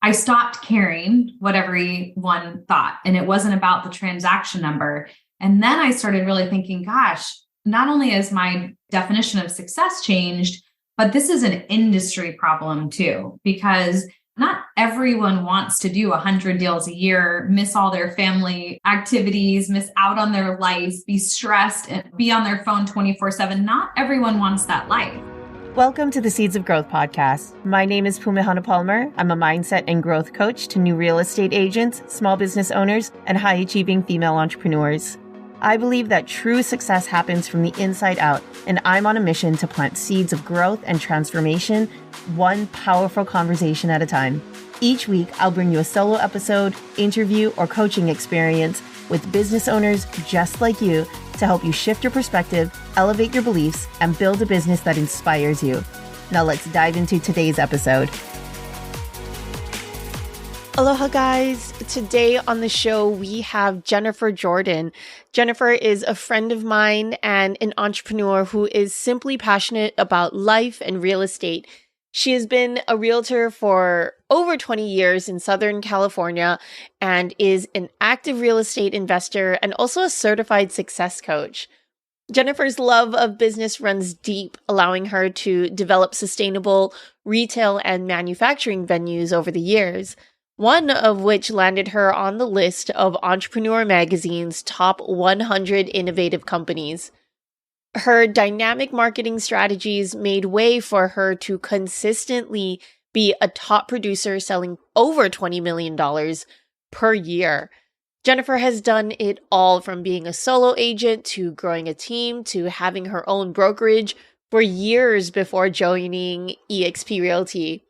I stopped caring what everyone thought. And it wasn't about the transaction number. And then I started really thinking, gosh, not only has my definition of success changed, but this is an industry problem too, because not everyone wants to do 100 deals a year, miss all their family activities, miss out on their life, be stressed, and be on their phone 24/7. Not everyone wants that life. Welcome to the Seeds of Growth podcast. My name is Pumehana Palmer. I'm a mindset and growth coach to new real estate agents, small business owners, and high-achieving female entrepreneurs. I believe that true success happens from the inside out, and I'm on a mission to plant seeds of growth and transformation, one powerful conversation at a time. Each week, I'll bring you a solo episode, interview, or coaching experience with business owners just like you to help you shift your perspective, elevate your beliefs, and build a business that inspires you. Now let's dive into today's episode. Aloha guys. Today on the show, we have Jennifer Jordan. Jennifer is a friend of mine and an entrepreneur who is simply passionate about life and real estate. She has been a realtor for over 20 years in Southern California and is an active real estate investor and also a certified success coach. Jennifer's love of business runs deep, allowing her to develop sustainable retail and manufacturing venues over the years, one of which landed her on the list of Entrepreneur Magazine's top 100 innovative companies. Her dynamic marketing strategies made way for her to consistently be a top producer selling over $20 million per year. Jennifer has done it all from being a solo agent to growing a team to having her own brokerage for years before joining eXp Realty.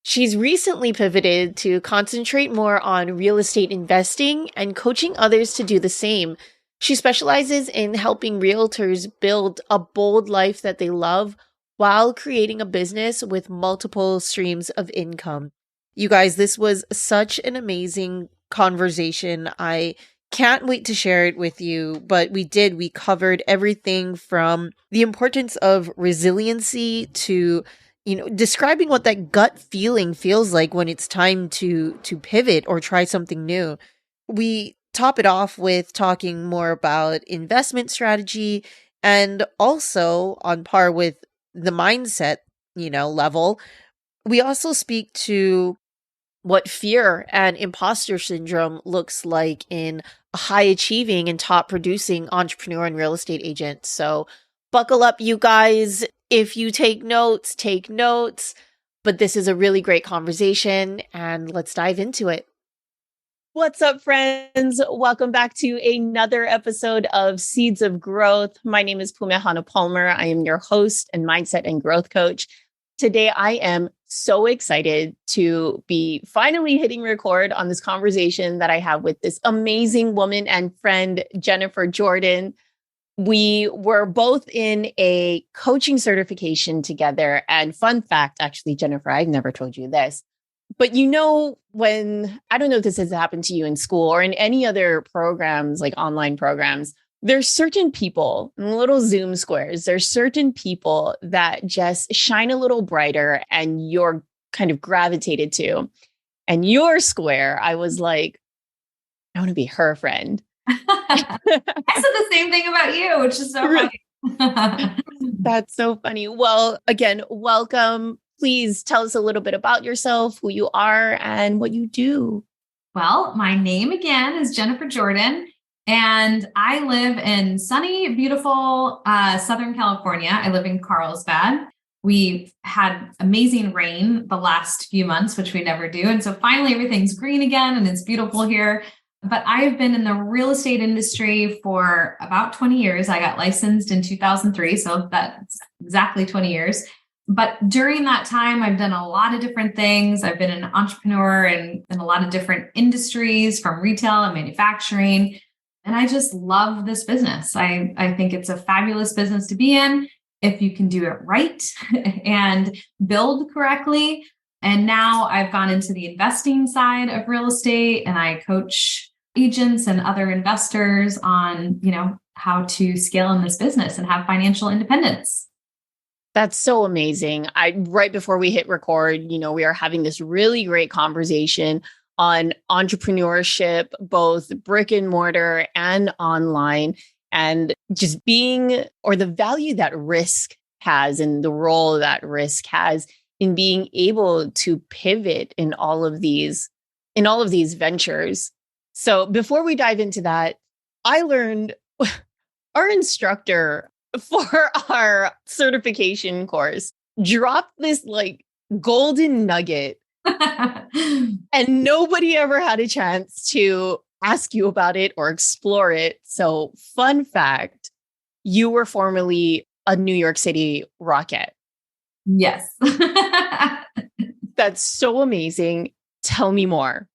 She's recently pivoted to concentrate more on real estate investing and coaching others to do the same. She specializes in helping realtors build a bold life that they love while creating a business with multiple streams of income. You guys, this was such an amazing conversation. I can't wait to share it with you, but we covered everything from the importance of resiliency to describing what that gut feeling feels like when it's time to pivot or try something new. We top it off with talking more about investment strategy and also on par with the mindset, level. We also speak to what fear and imposter syndrome looks like in a high achieving and top producing entrepreneur and real estate agent. So buckle up, you guys. If you take notes, take notes. But this is a really great conversation, and let's dive into it. What's up, friends? Welcome back to another episode of Seeds of Growth. My name is Pumehana Palmer. I am your host and mindset and growth coach. Today, I am so excited to be finally hitting record on this conversation that I have with this amazing woman and friend, Jennifer Jordan. We were both in a coaching certification together. And fun fact, actually, Jennifer, I've never told you this, but when, I don't know if this has happened to you in school or in any other programs, like online programs, there's certain people, little Zoom squares, there's certain people that just shine a little brighter and you're kind of gravitated to. And your square, I was like, I want to be her friend. I said the same thing about you, which is so funny. That's so funny. Well, again, welcome. Please tell us a little bit about yourself, who you are, and what you do. Well, my name again is Jennifer Jordan, and I live in sunny, beautiful Southern California. I live in Carlsbad. We've had amazing rain the last few months, which we never do. And so finally, everything's green again, and it's beautiful here. But I've been in the real estate industry for about 20 years. I got licensed in 2003, so that's exactly 20 years. But during that time, I've done a lot of different things. I've been an entrepreneur in a lot of different industries, from retail and manufacturing. And I just love this business. I think it's a fabulous business to be in if you can do it right and build correctly. And now I've gone into the investing side of real estate, and I coach agents and other investors on, how to scale in this business and have financial independence. That's so amazing. Right before we hit record, we are having this really great conversation on entrepreneurship, both brick and mortar and online, and just being, or the value that risk has and the role that risk has in being able to pivot in all of these ventures. So before we dive into that, I learned our instructor for our certification course dropped this like golden nugget and nobody ever had a chance to ask you about it or explore it. So fun fact, you were formerly a New York City Rocket. Yes. That's so amazing. Tell me more.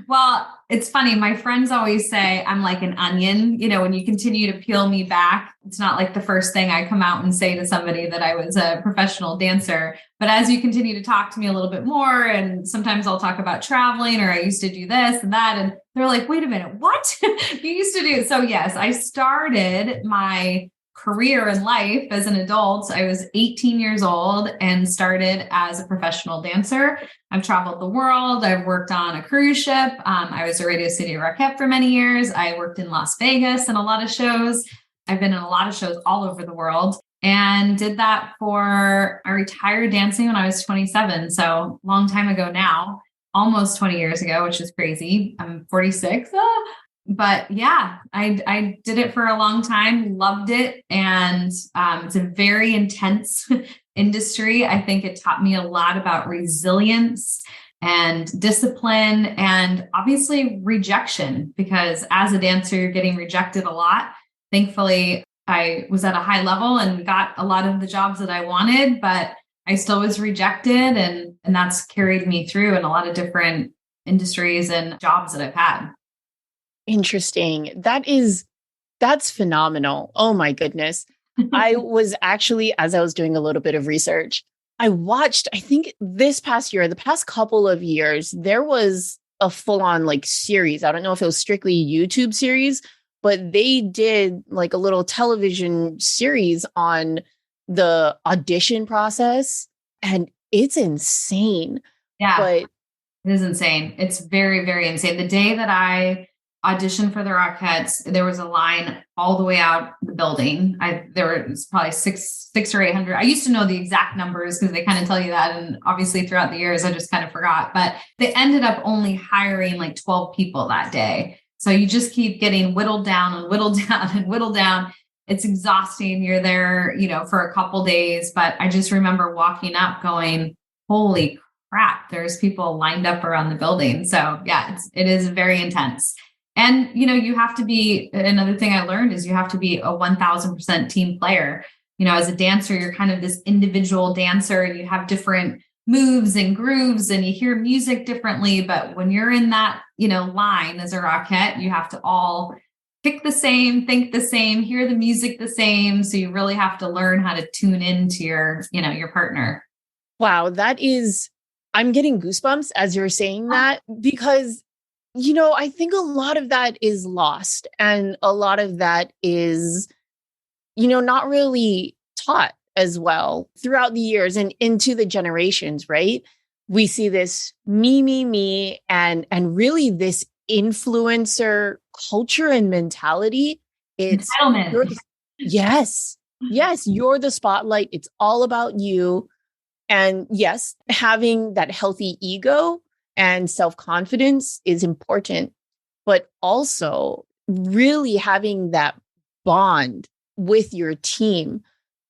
Well, it's funny. My friends always say I'm like an onion. When you continue to peel me back, it's not like the first thing I come out and say to somebody that I was a professional dancer. But as you continue to talk to me a little bit more, and sometimes I'll talk about traveling or I used to do this and that. And they're like, wait a minute, what you used to do? So yes, I started my career in life as an adult. I was 18 years old and started as a professional dancer. I've traveled the world. I've worked on a cruise ship. I was a Radio City Rocket for many years. I worked in Las Vegas in a lot of shows. I've been in a lot of shows all over the world and did that I retired dancing when I was 27. So long time ago now, almost 20 years ago, which is crazy. I'm 46. But yeah, I did it for a long time, loved it. And it's a very intense industry. I think it taught me a lot about resilience and discipline and obviously rejection, because as a dancer, you're getting rejected a lot. Thankfully, I was at a high level and got a lot of the jobs that I wanted, but I still was rejected. And that's carried me through in a lot of different industries and jobs that I've had. Interesting. That's phenomenal. Oh my goodness. I was actually, as I was doing a little bit of research, I watched, I think this past year, the past couple of years, there was a full-on like series. I don't know if it was strictly a YouTube series, but they did like a little television series on the audition process. And it's insane. Yeah, But it is insane. It's very, very insane. The day that I auditioned for the Rockettes, there was a line all the way out the building. There was probably six or 800. I used to know the exact numbers because they kind of tell you that. And obviously throughout the years, I just kind of forgot, but they ended up only hiring like 12 people that day. So you just keep getting whittled down and whittled down and whittled down. It's exhausting. You're there, for a couple days, but I just remember walking up going, holy crap, there's people lined up around the building. So yeah, it is very intense. And, you have to be, another thing I learned is you have to be a 1000% team player. As a dancer, you're kind of this individual dancer and you have different moves and grooves and you hear music differently. But when you're in that, line as a Rockette, you have to all pick the same, think the same, hear the music the same. So you really have to learn how to tune into your partner. wow, I'm getting goosebumps as you're saying that because I think a lot of that is lost and a lot of that is, not really taught as well throughout the years and into the generations, right? We see this me, and really this influencer culture and mentality. It's Entitlement. yes, you're the spotlight. It's all about you. And yes, having that healthy ego and self-confidence is important, but also really having that bond with your team.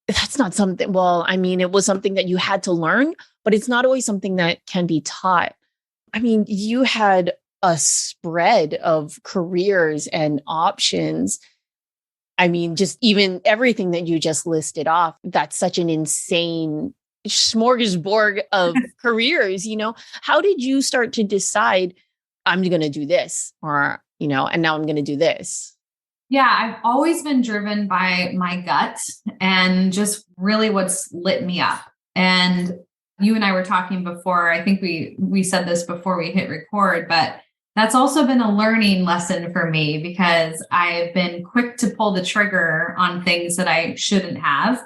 That's not something, it was something that you had to learn, but it's not always something that can be taught. You had a spread of careers and options. Just even everything that you just listed off, that's such an insane smorgasbord of careers. How did you start to decide I'm going to do this and now I'm going to do this? Yeah, I've always been driven by my gut and just really what's lit me up. And you and I were talking before, I think we said this before we hit record, but that's also been a learning lesson for me because I've been quick to pull the trigger on things that I shouldn't have,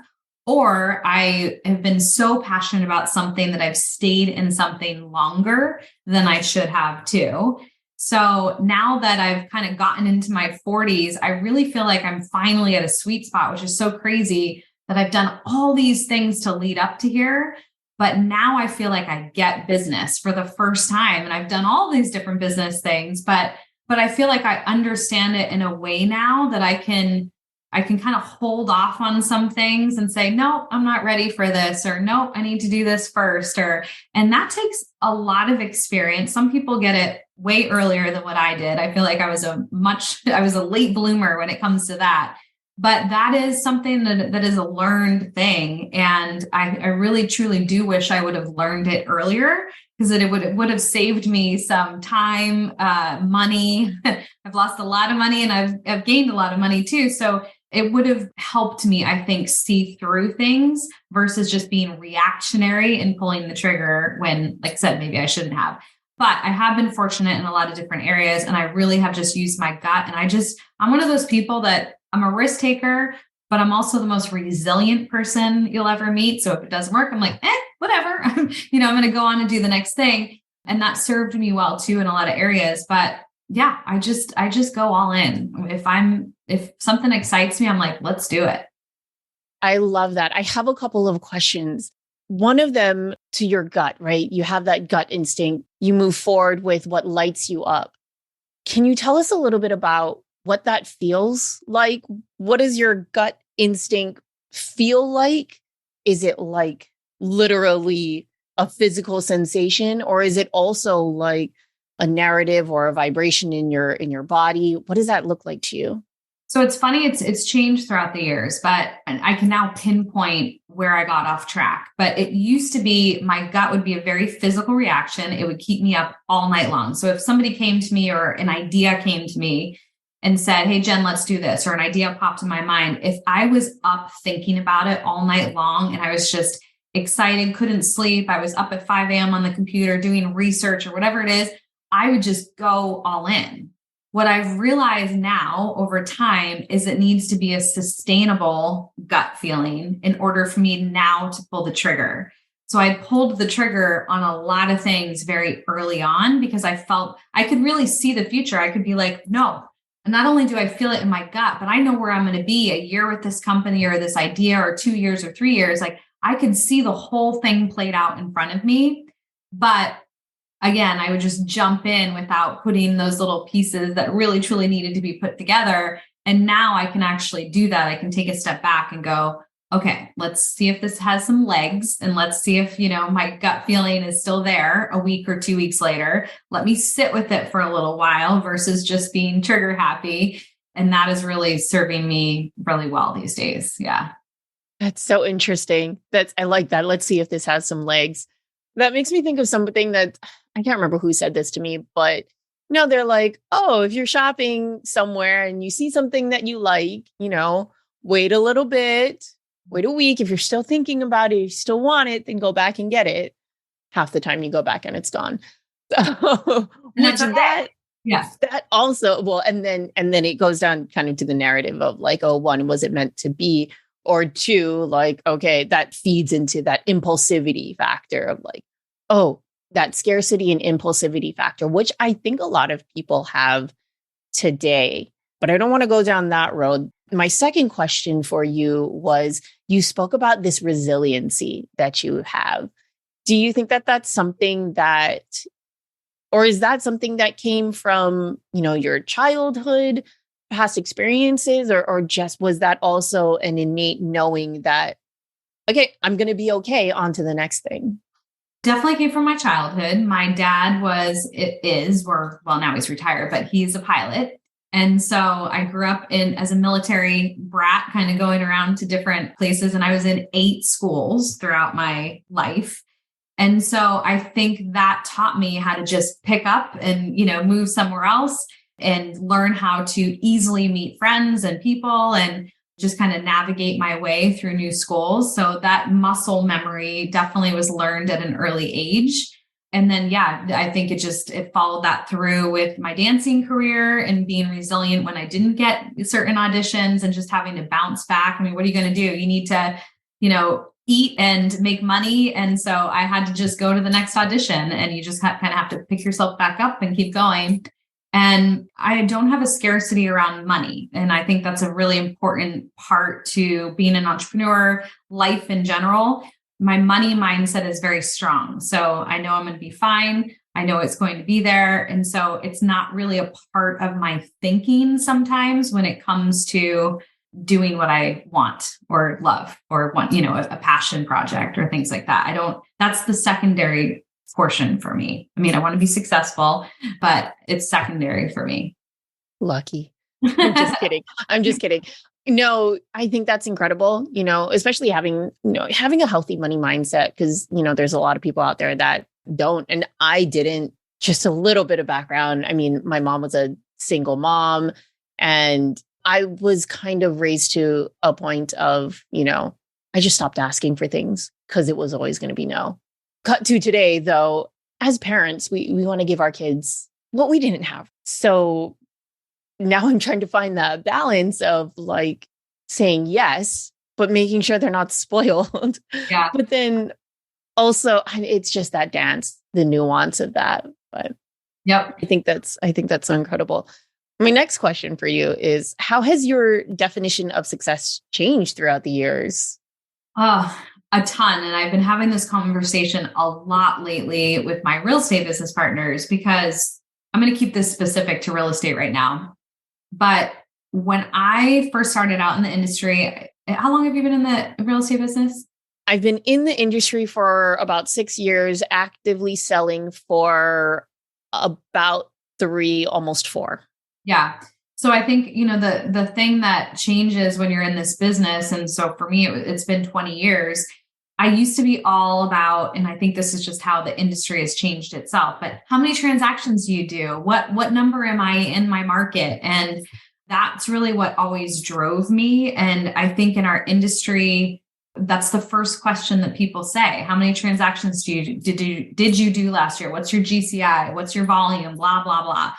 or I have been so passionate about something that I've stayed in something longer than I should have too. So now that I've kind of gotten into my 40s, I really feel like I'm finally at a sweet spot, which is so crazy that I've done all these things to lead up to here. But now I feel like I get business for the first time. And I've done all these different business things, but I feel like I understand it in a way now that I can kind of hold off on some things and say, no, I'm not ready for this, or no, I need to do this first. And that takes a lot of experience. Some people get it way earlier than what I did. I feel like I was a late bloomer when it comes to that. But that is something that is a learned thing. And I really, truly do wish I would have learned it earlier, because it would have saved me some time, money. I've lost a lot of money, and I've gained a lot of money too. So it would have helped me, I think, see through things versus just being reactionary and pulling the trigger when, like I said, maybe I shouldn't have. But I have been fortunate in a lot of different areas, and I really have just used my gut. And I'm one of those people that I'm a risk taker, but I'm also the most resilient person you'll ever meet. So if it doesn't work, I'm like, whatever, I'm going to go on and do the next thing. And that served me well too in a lot of areas. But yeah, I just go all in. If something excites me, I'm like, let's do it. I love that. I have a couple of questions. One of them to your gut, right? You have that gut instinct. You move forward with what lights you up. Can you tell us a little bit about what that feels like? What does your gut instinct feel like? Is it like literally a physical sensation, or is it also like a narrative or a vibration in your body? What does that look like to you? So it's funny, it's changed throughout the years, but I can now pinpoint where I got off track. But it used to be my gut would be a very physical reaction. It would keep me up all night long. So if somebody came to me or an idea came to me and said, hey, Jen, let's do this, or an idea popped in my mind, if I was up thinking about it all night long and I was just excited, couldn't sleep, I was up at 5 a.m. on the computer doing research or whatever it is, I would just go all in. What I've realized now over time is it needs to be a sustainable gut feeling in order for me now to pull the trigger. So I pulled the trigger on a lot of things very early on because I felt I could really see the future. I could be like, no, not only do I feel it in my gut, but I know where I'm going to be a year with this company or this idea, or 2 years or 3 years. Like I could see the whole thing played out in front of me. But again, I would just jump in without putting those little pieces that really, truly needed to be put together. And now I can actually do that. I can take a step back and go, okay, let's see if this has some legs, and let's see if, my gut feeling is still there a week or 2 weeks later. Let me sit with it for a little while versus just being trigger happy. And that is really serving me really well these days. Yeah. That's so interesting. I like that. Let's see if this has some legs. That makes me think of something that I can't remember who said this to me, but they're like, oh, if you're shopping somewhere and you see something that you like, wait a little bit, wait a week. If you're still thinking about it, you still want it, then go back and get it. Half the time you go back and it's gone. So which that, yeah, that also, well, and then it goes down kind of to the narrative of like, oh, one, was it meant to be? Or two, like, okay, that feeds into that impulsivity factor of like, oh, that scarcity and impulsivity factor, which I think a lot of people have today. But I don't want to go down that road. My second question for you was, you spoke about this resiliency that you have. Do you think that that's something that, or is that something that came from, your childhood, past experiences, or just was that also an innate knowing that, okay, I'm going to be okay, on to the next thing? Definitely came from my childhood. My dad now he's retired, but he's a pilot. And so I grew up as a military brat, kind of going around to different places. And I was in 8 schools throughout my life. And so I think that taught me how to just pick up and, move somewhere else and learn how to easily meet friends and people and just kind of navigate my way through new schools. So that muscle memory definitely was learned at an early age. And then, I think it followed that through with my dancing career and being resilient when I didn't get certain auditions and just having to bounce back. I mean, what are you going to do? You need to eat and make money. And so I had to just go to the next audition, and you just kind of have to pick yourself back up and keep going. And I don't have a scarcity around money. And I think that's a really important part to being an entrepreneur, life in general. My money mindset is very strong. So I know I'm going to be fine. I know it's going to be there. And so it's not really a part of my thinking sometimes when it comes to doing what I want or love or want, a passion project or things like that. That's the secondary portion for me. I mean, I want to be successful, but it's secondary for me. Lucky. I'm just kidding. I'm just kidding. No, I think that's incredible, especially having a healthy money mindset, because, there's a lot of people out there that don't. And I didn't. Just a little bit of background. I mean, my mom was a single mom, and I was kind of raised to a point of, I just stopped asking for things because it was always going to be no. Cut to today, though, as parents, we want to give our kids what we didn't have. So now I'm trying to find that balance of like saying yes, but making sure they're not spoiled. Yeah. But then also, it's just that dance, the nuance of that. But yep. I think that's so incredible. My next question for you is, how has your definition of success changed throughout the years? Oh, a ton. And I've been having this conversation a lot lately with my real estate business partners, because I'm going to keep this specific to real estate right now. But when I first started out in the industry, how long have you been in the real estate business? I've been in the industry for about 6 years, actively selling for about 3, almost 4. Yeah. So I think, the thing that changes when you're in this business, and so for me, it's been 20 years. I used to be all about, and I think this is just how the industry has changed itself, but how many transactions do you do? What number am I in my market? And that's really what always drove me. And I think in our industry, that's the first question that people say. How many transactions did you do last year? What's your GCI? What's your volume? Blah, blah, blah.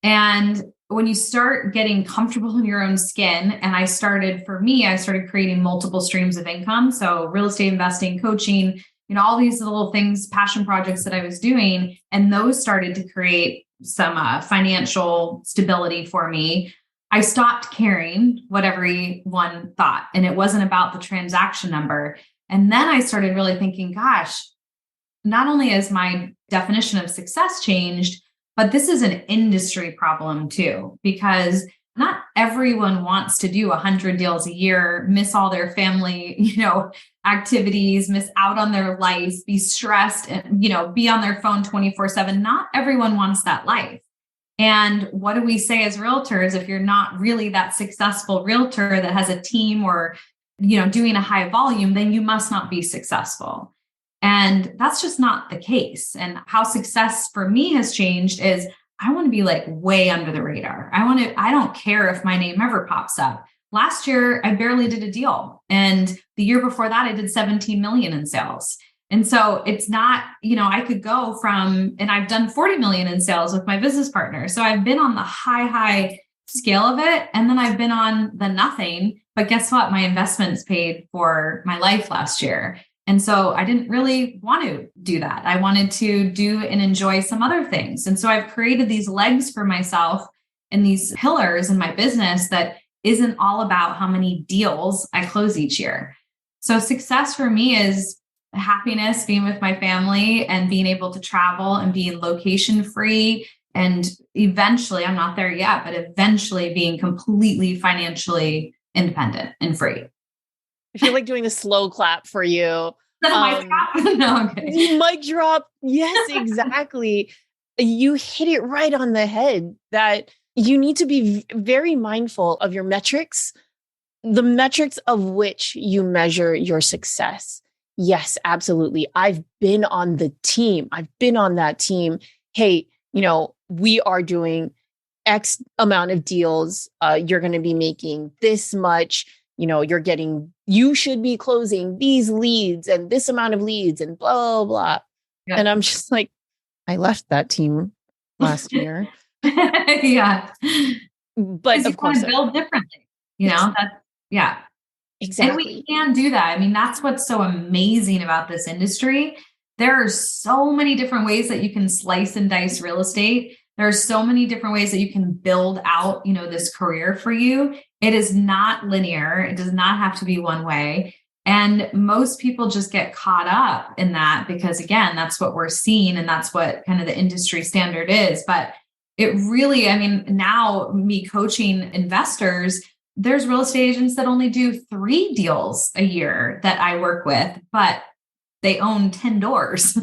And when you start getting comfortable in your own skin, and I started creating multiple streams of income. So real estate investing, coaching, all these little things, passion projects that I was doing. And those started to create some financial stability for me. I stopped caring what everyone thought. And it wasn't about the transaction number. And then I started really thinking, gosh, not only has my definition of success changed, but this is an industry problem too, because not everyone wants to do 100 deals a year, miss all their family, activities, miss out on their life, be stressed and, be on their phone 24/7. Not everyone wants that life. And what do we say as realtors? If you're not really that successful realtor that has a team or, doing a high volume, then you must not be successful. And that's just not the case. And how success for me has changed is I want to be like way under the radar. I don't care if my name ever pops up. Last year, I barely did a deal. And the year before that, I did 17 million in sales. And so it's not, I could go from, and I've done 40 million in sales with my business partner. So I've been on the high scale of it. And then I've been on the nothing, but guess what? My investments paid for my life last year. And so I didn't really want to do that. I wanted to do and enjoy some other things. And so I've created these legs for myself and these pillars in my business that isn't all about how many deals I close each year. So success for me is happiness, being with my family and being able to travel and being location free. And eventually, I'm not there yet, but eventually being completely financially independent and free. I feel like doing a slow clap for you. Mic drop? No, okay. Mic drop. Yes, exactly. You hit it right on the head that you need to be very mindful of your metrics, the metrics of which you measure your success. Yes, absolutely. I've been on the team. I've been on that team. Hey, we are doing X amount of deals. You're going to be making this much. You should be closing these leads and this amount of leads and blah, blah, blah. Yeah. And I'm just like, I left that team last year. Yeah. But of course, build differently, yeah. And we Exactly. can do that. I mean, that's what's so amazing about this industry. There are so many different ways that you can slice and dice real estate. There are so many different ways that you can build out, this career for you. It is not linear. It does not have to be one way. And most people just get caught up in that because, again, that's what we're seeing and that's what kind of the industry standard is. But it really, I mean, now me coaching investors, there's real estate agents that only do 3 deals a year that I work with, but they own 10 doors,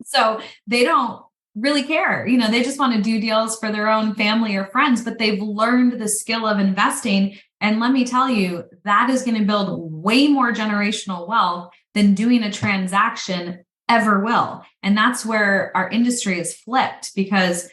so they don't really care. They just want to do deals for their own family or friends, but they've learned the skill of investing. And let me tell you, that is going to build way more generational wealth than doing a transaction ever will. And that's where our industry is flipped because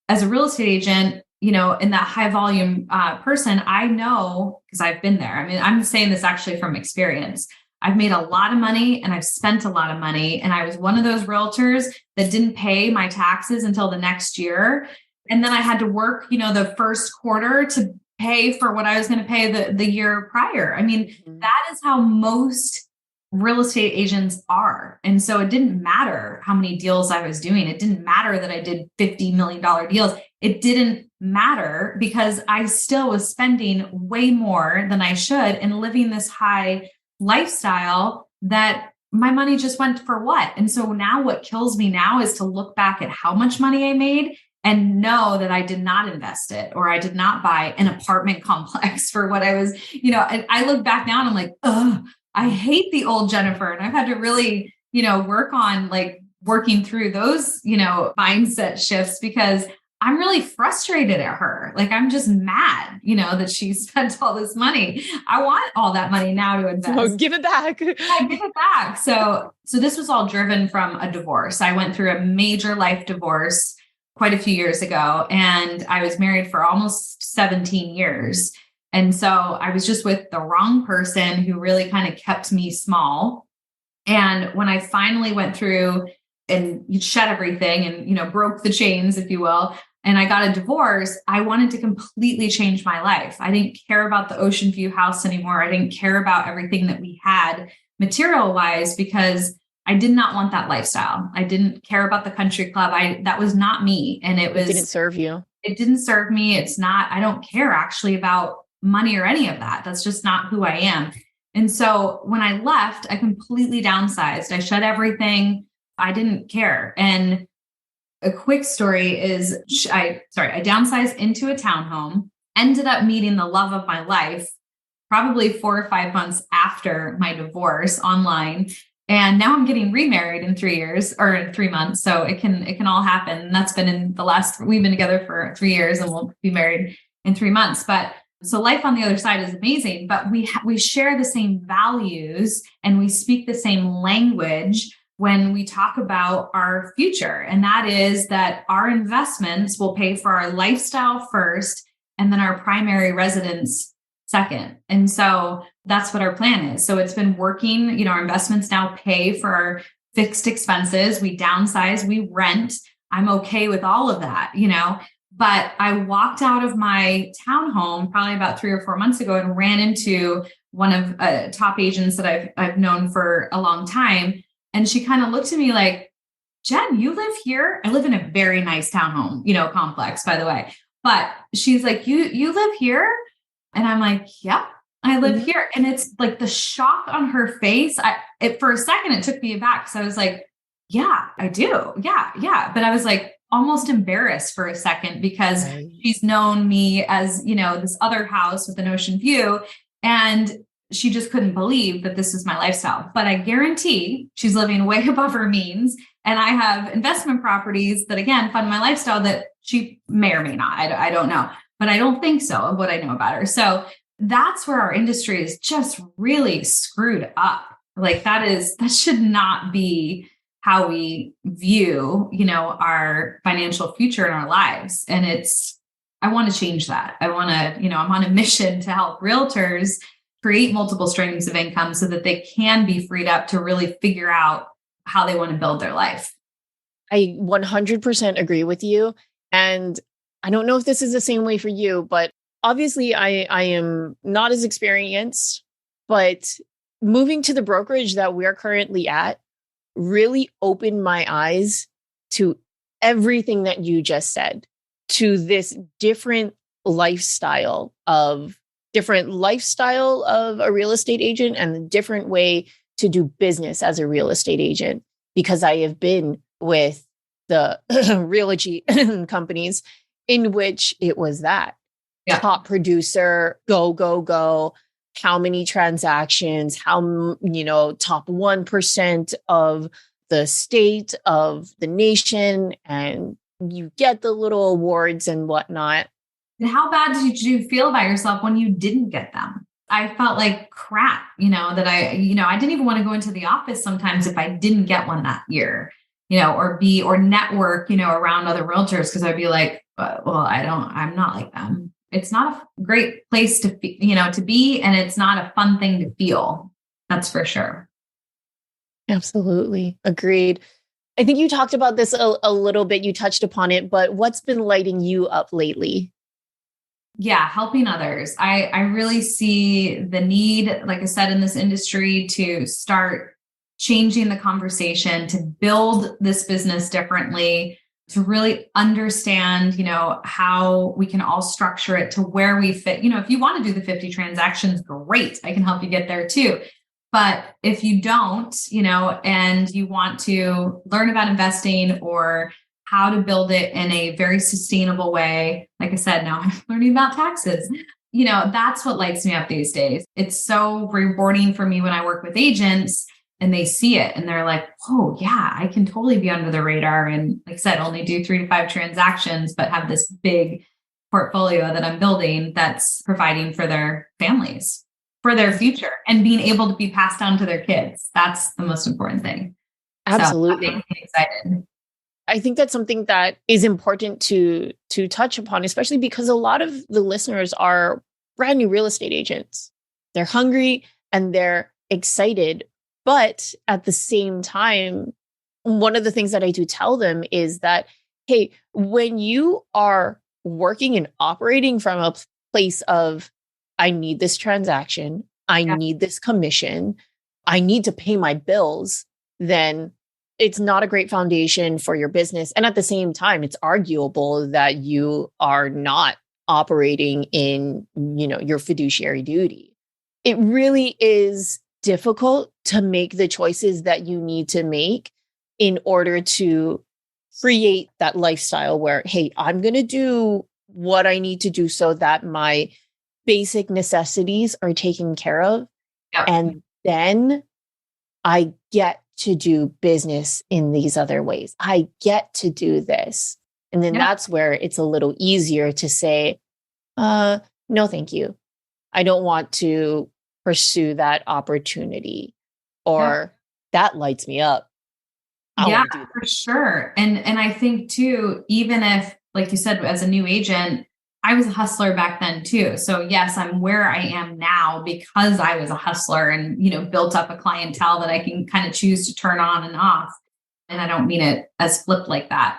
as a real estate agent, in that high volume person, I know because I've been there. I mean, I'm saying this actually from experience. I've made a lot of money and I've spent a lot of money. And I was one of those realtors that didn't pay my taxes until the next year. And then I had to work, the first quarter to pay for what I was going to pay the year prior. I mean, that is how most real estate agents are. And so it didn't matter how many deals I was doing. It didn't matter that I did $50 million deals. It didn't matter because I still was spending way more than I should and living this high lifestyle that my money just went for what? And so now what kills me now is to look back at how much money I made and know that I did not invest it or I did not buy an apartment complex for what I was, and I look back now and I'm like, ugh, I hate the old Jennifer. And I've had to really, work on like working through those, mindset shifts because I'm really frustrated at her. Like, I'm just mad, that she spent all this money. I want all that money now to invest. Oh, give it back. Yeah, give it back. So this was all driven from a divorce. I went through a major life divorce quite a few years ago, and I was married for almost 17 years. And so I was just with the wrong person who really kind of kept me small. And when I finally went through and shed everything and, broke the chains, if you will, and I got a divorce, I wanted to completely change my life. I didn't care about the ocean view house anymore. I didn't care about everything that we had material wise because I did not want that lifestyle. I didn't care about the country club. That was not me. And it didn't serve you. It didn't serve me. I don't care actually about money or any of that. That's just not who I am. And so when I left, I completely downsized. I shut everything. I didn't care. And a quick story is I downsized into a townhome, ended up meeting the love of my life, probably 4 or 5 months after my divorce online. And now I'm getting remarried in 3 years or in 3 months. So it can all happen. And that's been we've been together for 3 years and we'll be married in 3 months. But so life on the other side is amazing, but we share the same values and we speak the same language when we talk about our future. And that is that our investments will pay for our lifestyle first and then our primary residence second. And so that's what our plan is. So it's been working, our investments now pay for our fixed expenses. We downsize, we rent. I'm okay with all of that, but I walked out of my townhome probably about 3 or 4 months ago and ran into one of top agents that I've known for a long time. And she kind of looked at me like, Jen, you live here? I live in a very nice townhome, complex, by the way. But she's like, you live here? And I'm like, yep, I live here. And it's like the shock on her face. For a second, it took me aback. So I was like, yeah, I do. Yeah. But I was like almost embarrassed for a second because she's known me as, this other house with an ocean view. And she just couldn't believe that this is my lifestyle. But I guarantee she's living way above her means. And I have investment properties that, again, fund my lifestyle that she may or may not. I don't know. But I don't think so of what I know about her. So that's where our industry is just really screwed up. Like that should not be how we view, our financial future in our lives. And I want to change that. I want to, I'm on a mission to help realtors create multiple streams of income so that they can be freed up to really figure out how they want to build their life. I 100% agree with you. And I don't know if this is the same way for you, but obviously I am not as experienced But moving to the brokerage that we're currently at really opened my eyes to everything that you just said, to this different lifestyle of a real estate agent and a different way to do business as a real estate agent, because I have been with the realty companies in which it was that top producer, go, go, go. How many transactions, top 1% of the state, of the nation, and you get the little awards and whatnot. And how bad did you feel about yourself when you didn't get them? I felt like crap, that I didn't even want to go into the office sometimes if I didn't get one that year, or network, around other realtors. Cause I'd be like, well, I'm not like them. It's not a great place to be, and it's not a fun thing to feel. That's for sure. Absolutely. Agreed. I think you talked about this a little bit. You touched upon it, but what's been lighting you up lately? Yeah, helping others. I really see the need, like I said, in this industry to start changing the conversation, to build this business differently, to really understand, how we can all structure it to where we fit. If you want to do the 50 transactions, great. I can help you get there too. But if you don't, and you want to learn about investing or how to build it in a very sustainable way, like I said, now I'm learning about taxes. That's what lights me up these days. It's so rewarding for me when I work with agents and they see it and they're like, oh yeah, I can totally be under the radar. And like I said, only do 3 to 5 transactions, but have this big portfolio that I'm building that's providing for their families, for their future, and being able to be passed down to their kids. That's the most important thing. Absolutely. So that makes me excited. I think that's something that is important to touch upon, especially because a lot of the listeners are brand new real estate agents. They're hungry and they're excited. But at the same time, one of the things that I do tell them is that, hey, when you are working and operating from a place of, I need this transaction, I need this commission, I need to pay my bills, then it's not a great foundation for your business. And at the same time, it's arguable that you are not operating in, your fiduciary duty. It really is difficult to make the choices that you need to make in order to create that lifestyle where, hey, I'm going to do what I need to do so that my basic necessities are taken care of. Yep. And then I get to do business in these other ways. I get to do this. And then that's where it's a little easier to say, no, thank you. I don't want to pursue that opportunity, or that lights me up. Yeah, for sure. And I think too, even if, like you said, as a new agent, I was a hustler back then too. So yes, I'm where I am now because I was a hustler and, built up a clientele that I can kind of choose to turn on and off. And I don't mean it as flippant like that,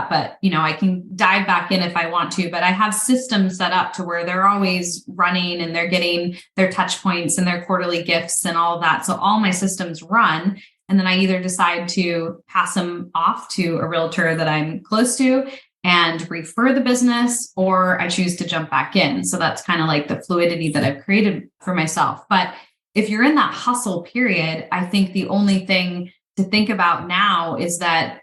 but I can dive back in if I want to, but I have systems set up to where they're always running and they're getting their touch points and their quarterly gifts and all of that. So all my systems run. And then I either decide to pass them off to a realtor that I'm close to and refer the business, or I choose to jump back in. So that's kind of like the fluidity that I've created for myself. But if you're in that hustle period, I think the only thing to think about now is that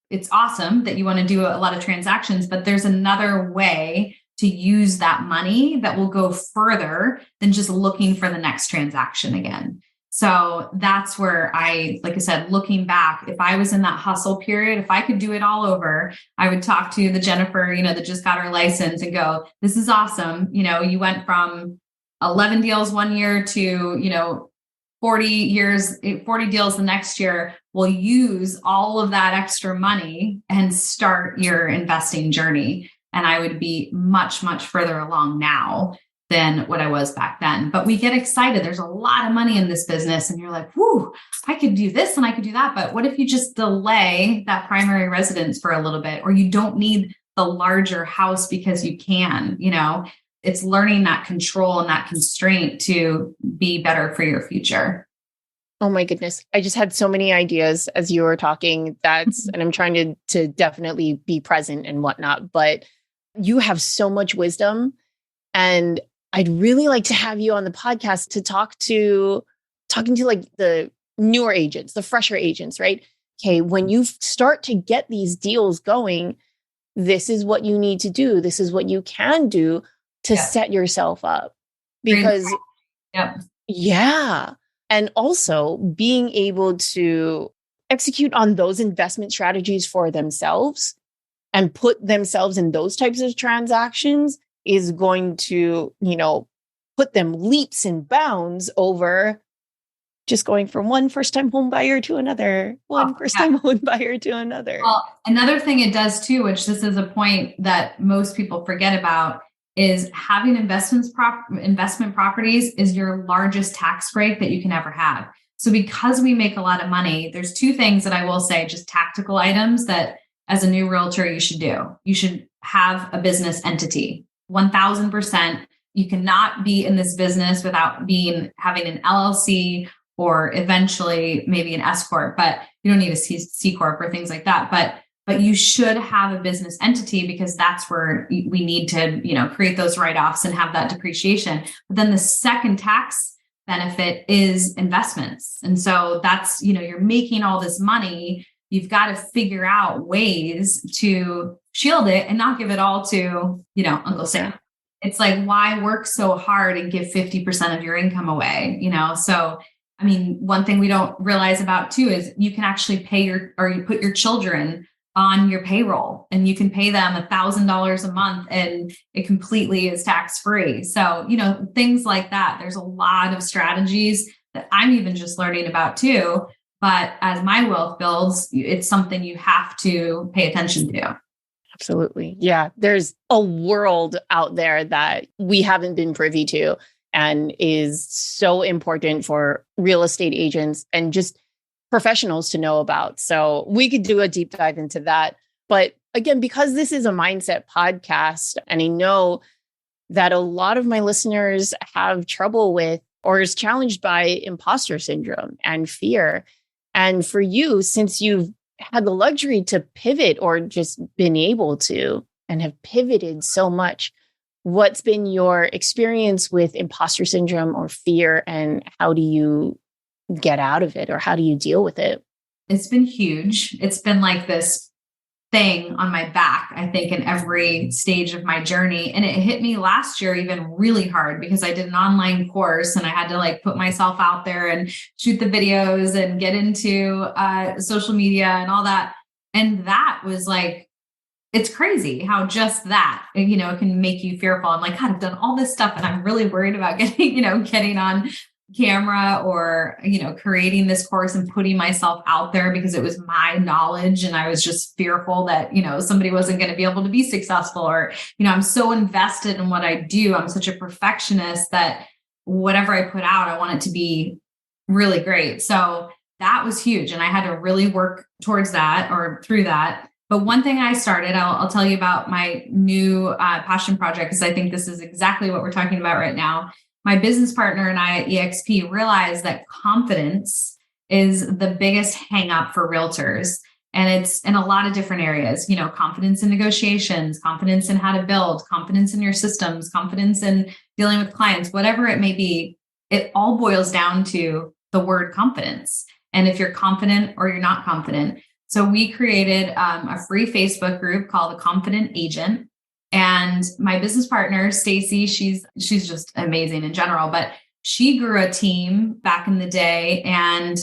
it's awesome that you want to do a lot of transactions, but there's another way to use that money that will go further than just looking for the next transaction again. So that's where like I said, looking back, if I was in that hustle period, if I could do it all over, I would talk to the Jennifer, that just got her license and go, this is awesome. You went from 11 deals one year to, 40 deals the next year. Will use all of that extra money and start your investing journey. And I would be much, much further along now than what I was back then. But we get excited. There's a lot of money in this business. And you're like, whoo, I could do this and I could do that. But what if you just delay that primary residence for a little bit, or you don't need the larger house because you can, it's learning that control and that constraint to be better for your future. Oh my goodness. I just had so many ideas as you were talking. And I'm trying to definitely be present and whatnot, but you have so much wisdom. And I'd really like to have you on the podcast to talking to like the newer agents, the fresher agents, right? Okay. When you start to get these deals going, this is what you need to do. This is what you can do to set yourself up. Because yeah. And also being able to execute on those investment strategies for themselves and put themselves in those types of transactions is going to, put them leaps and bounds over just going from one first-time home buyer to another, first-time home buyer to another. Well, another thing it does too, which this is a point that most people forget about, is having investment properties is your largest tax break that you can ever have. So because we make a lot of money, there's two things that I will say, just tactical items that as a new realtor, you should do. You should have a business entity, 1000%. You cannot be in this business without having an LLC or eventually maybe an S Corp, but you don't need a C Corp or things like that. But you should have a business entity because that's where we need to, create those write-offs and have that depreciation. But then the second tax benefit is investments. And so that's, you're making all this money. You've got to figure out ways to shield it and not give it all to, Uncle Sam. It's like, why work so hard and give 50% of your income away? So, one thing we don't realize about too, is you can actually you put your children on your payroll and you can pay them $1,000 a month and it completely is tax-free. So, things like that. There's a lot of strategies that I'm even just learning about too. But as my wealth builds, it's something you have to pay attention to. Absolutely. Yeah. There's a world out there that we haven't been privy to and is so important for real estate agents and just professionals to know about. So we could do a deep dive into that. But again, because this is a mindset podcast, and I know that a lot of my listeners have trouble with or is challenged by imposter syndrome and fear. And for you, since you've had the luxury to pivot or just been able to and have pivoted so much, what's been your experience with imposter syndrome or fear, and how do you get out of it, or how do you deal with it? It's been huge. It's been like this thing on my back, I think, in every stage of my journey. And it hit me last year even really hard because I did an online course and I had to put myself out there and shoot the videos and get into social media and all that. And that was it's crazy how just that, can make you fearful. I'm like, God, I've done all this stuff and I'm really worried about getting on camera or, creating this course and putting myself out there because it was my knowledge. And I was just fearful that, somebody wasn't going to be able to be successful, or, I'm so invested in what I do. I'm such a perfectionist that whatever I put out, I want it to be really great. So that was huge. And I had to really work towards that or through that. But one thing I started, I'll tell you about my new passion project, because I think this is exactly what we're talking about right now. My business partner and I at EXP realized that confidence is the biggest hang up for realtors. And it's in a lot of different areas, confidence in negotiations, confidence in how to build, confidence in your systems, confidence in dealing with clients, whatever it may be. It all boils down to the word confidence. And if you're confident or you're not confident. So we created a free Facebook group called The Confident Agent. And my business partner, Stacy, she's just amazing in general, but she grew a team back in the day and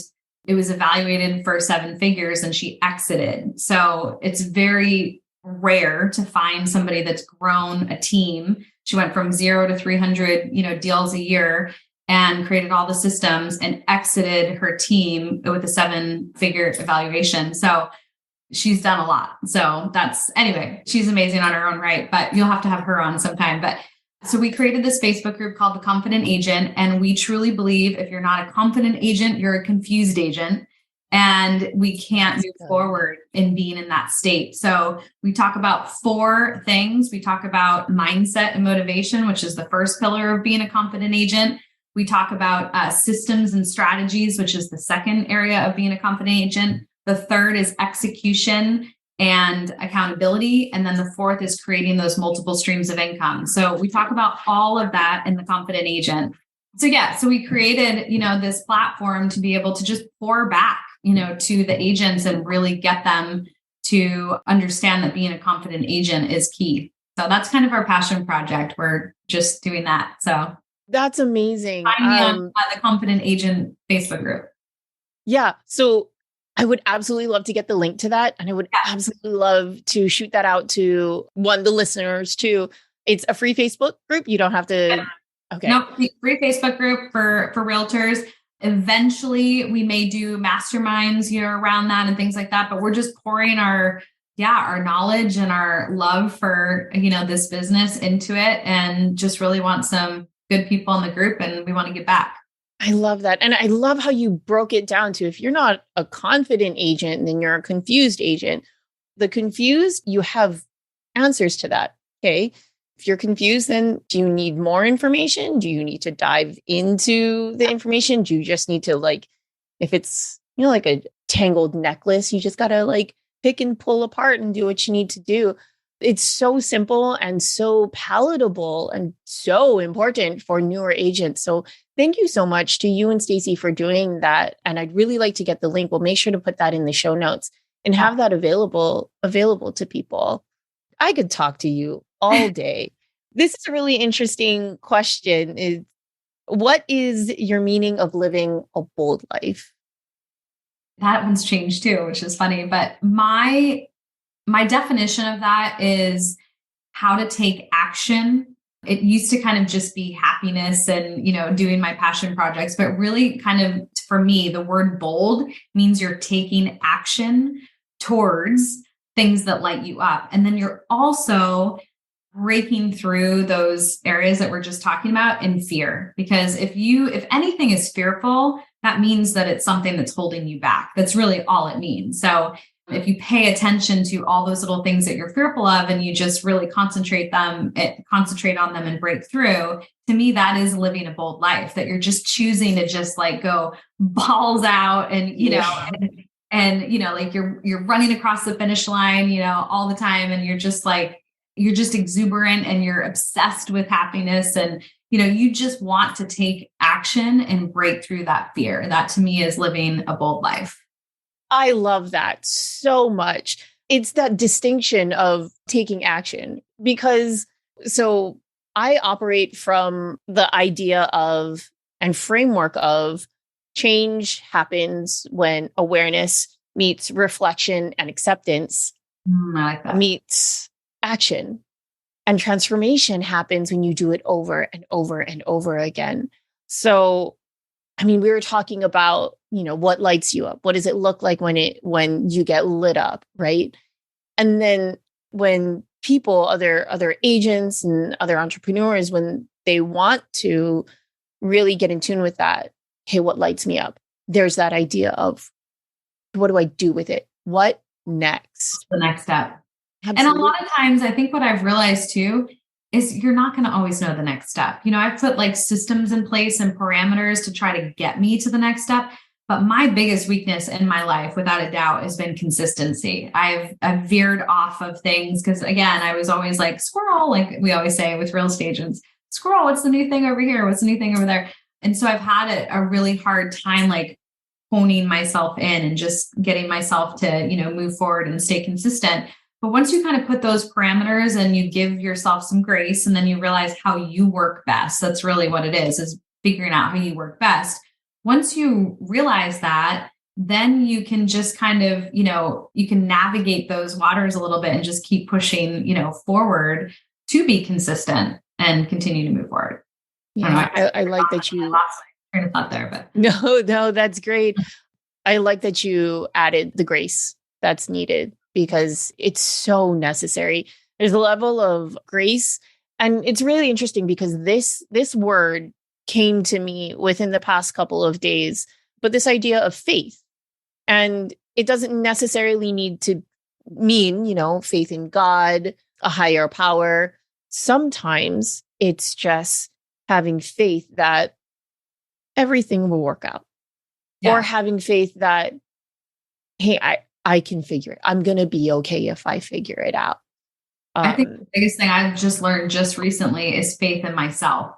it was evaluated for 7 figures and she exited. So it's very rare to find somebody that's grown a team. She went from 0 to 300, deals a year and created all the systems and exited her team with a 7-figure evaluation. So she's done a lot. So anyway, she's amazing on her own right, but you'll have to have her on sometime. But so we created this Facebook group called The Confident Agent. And we truly believe if you're not a confident agent, you're a confused agent. and we can't move Good. forward in being in that state. So we talk about 4 things. We talk about mindset and motivation, which is the first pillar of being a confident agent. We talk about systems and strategies, which is the second area of being a confident agent. The third is execution and accountability. And then the fourth is creating those multiple streams of income. So we talk about all of that in the confident agent. So we created, this platform to be able to just pour back, to the agents and really get them to understand that being a confident agent is key. So that's kind of our passion project. We're just doing that. So that's amazing. Find me on the Confident Agent Facebook group. Yeah. So I would absolutely love to get the link to that. And I would absolutely love to shoot that out to the listeners too. It's a free Facebook group. You don't have to. Yeah. Okay. No, free Facebook group for realtors. Eventually we may do masterminds, around that and things like that, but we're just pouring our knowledge and our love for, this business into it, and just really want some good people in the group, and we want to give back. I love that. And I love how you broke it down to, if you're not a confident agent, then you're a confused agent. The confused, you have answers to that. Okay. If you're confused, then do you need more information? Do you need to dive into the information? Do you just need to if it's, like a tangled necklace, you just got to pick and pull apart and do what you need to do. It's so simple and so palatable and so important for newer agents. So thank you so much to you and Stacey for doing that. And I'd really like to get the link. We'll make sure to put that in the show notes and have that available to people. I could talk to you all day. This is a really interesting question. What is your meaning of living a bold life? That one's changed too, which is funny. But my definition of that is how to take action. It used to kind of just be happiness and, doing my passion projects, but really kind of, for me, the word bold means you're taking action towards things that light you up. And then you're also breaking through those areas that we're just talking about in fear. Because if anything is fearful, that means that it's something that's holding you back. That's really all it means. So if you pay attention to all those little things that you're fearful of, and you just really concentrate on them and break through, to me, that is living a bold life, that you're just choosing to just go balls out and, you're running across the finish line, all the time. And you're just exuberant and you're obsessed with happiness. And, you just want to take action and break through that fear. That to me is living a bold life. I love that so much. It's that distinction of taking action, because I operate from the idea of and framework of change happens when awareness meets reflection and acceptance I like that. meets action. And transformation happens when you do it over and over and over again. So, we were talking about, what lights you up? What does it look like when you get lit up, right? And then when people, other agents and other entrepreneurs, when they want to really get in tune with that, hey, what lights me up? There's that idea of, what do I do with it? What next? The next step. Absolutely. And a lot of times, I think what I've realized too is you're not going to always know the next step. I've put systems in place and parameters to try to get me to the next step. But my biggest weakness in my life, without a doubt, has been consistency. I've veered off of things because, again, I was always squirrel, like we always say with real estate agents, squirrel, what's the new thing over here? What's the new thing over there? And so I've had a really hard time honing myself in and just getting myself to, move forward and stay consistent. But once you kind of put those parameters and you give yourself some grace, and then you realize how you work best, that's really what it is figuring out how you work best. Once you realize that, then you can just kind of, you can navigate those waters a little bit and just keep pushing, forward to be consistent and continue to move forward. Yeah, I like that you train of thought there, but no, that's great. I like that you added the grace that's needed, because it's so necessary. There's a level of grace. And it's really interesting because this word came to me within the past couple of days, but this idea of faith. And it doesn't necessarily need to mean, faith in God, a higher power. Sometimes it's just having faith that everything will work out, or having faith that, hey, I can figure it. I'm going to be okay if I figure it out. I think the biggest thing I've just learned just recently is faith in myself.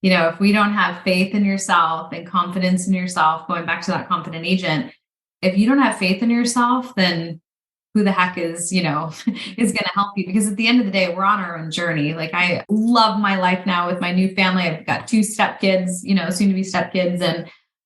If we don't have faith in yourself and confidence in yourself, going back to that confident agent, if you don't have faith in yourself, then who the heck is going to help you? Because at the end of the day, we're on our own journey. Like, I love my life now with my new family. I've got 2 stepkids, soon to be stepkids,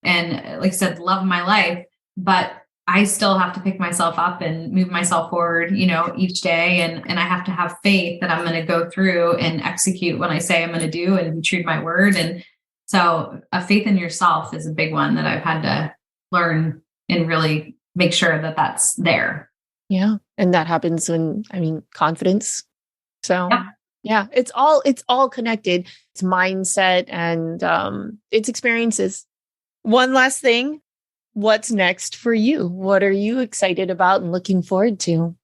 and like I said, love my life, but I still have to pick myself up and move myself forward, each day. And I have to have faith that I'm going to go through and execute what I say I'm going to do and be true to my word. And so a faith in yourself is a big one that I've had to learn and really make sure that that's there. Yeah. And that happens confidence. So yeah, it's all connected. It's mindset and it's experiences. One last thing. What's next for you? What are you excited about and looking forward to?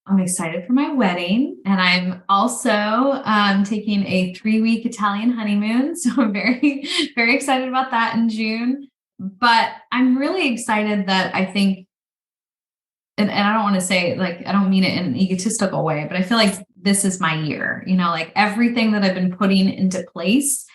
I'm excited for my wedding, and I'm also taking a 3-week Italian honeymoon. So I'm very, very excited about that in June. But I'm really excited that I think, and I don't want to say, like, I don't mean it in an egotistical way, but I feel like this is my year, like everything that I've been putting into place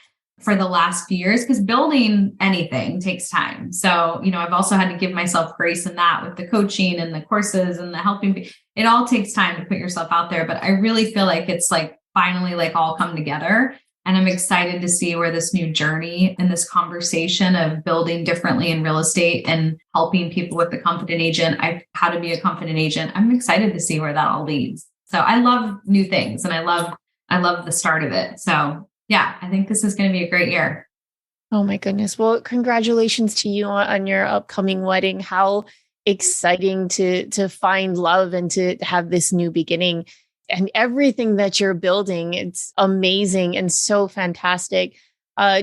for the last few years, because building anything takes time. So, I've also had to give myself grace in that with the coaching and the courses and the helping. It all takes time to put yourself out there, but I really feel like it's like finally like all come together. And I'm excited to see where this new journey and this conversation of building differently in real estate and helping people with the confident agent, how to be a confident agent. I'm excited to see where that all leads. So I love new things, and I love the start of it. So yeah, I think this is going to be a great year. Oh my goodness. Well, congratulations to you on your upcoming wedding. How exciting to find love and to have this new beginning, and everything that you're building. It's amazing and so fantastic.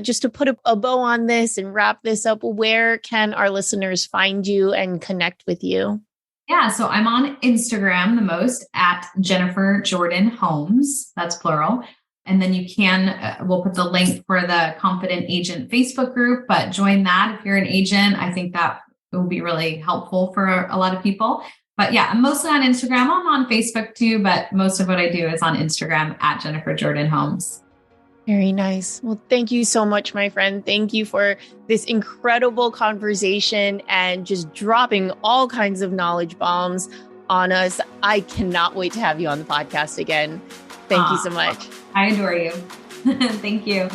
Just to put a bow on this and wrap this up, where can our listeners find you and connect with you? Yeah, so I'm on Instagram the most at Jennifer Jordan Homes. That's plural. And then you we'll put the link for the Confident Agent Facebook group, but join that if you're an agent. I think that it will be really helpful for a lot of people. But yeah, I'm mostly on Instagram. I'm on Facebook too, but most of what I do is on Instagram at Jennifer Jordan Homes. Very nice. Well, thank you so much, my friend. Thank you for this incredible conversation and just dropping all kinds of knowledge bombs on us. I cannot wait to have you on the podcast again. Thank you so much. I adore you. Thank you.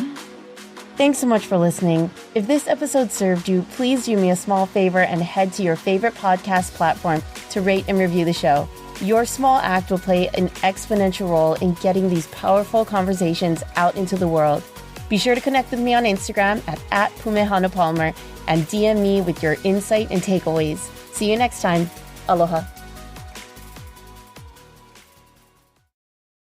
Thanks so much for listening. If this episode served you, please do me a small favor and head to your favorite podcast platform to rate and review the show. Your small act will play an exponential role in getting these powerful conversations out into the world. Be sure to connect with me on Instagram at @PumeHanaPalmer and DM me with your insight and takeaways. See you next time. Aloha.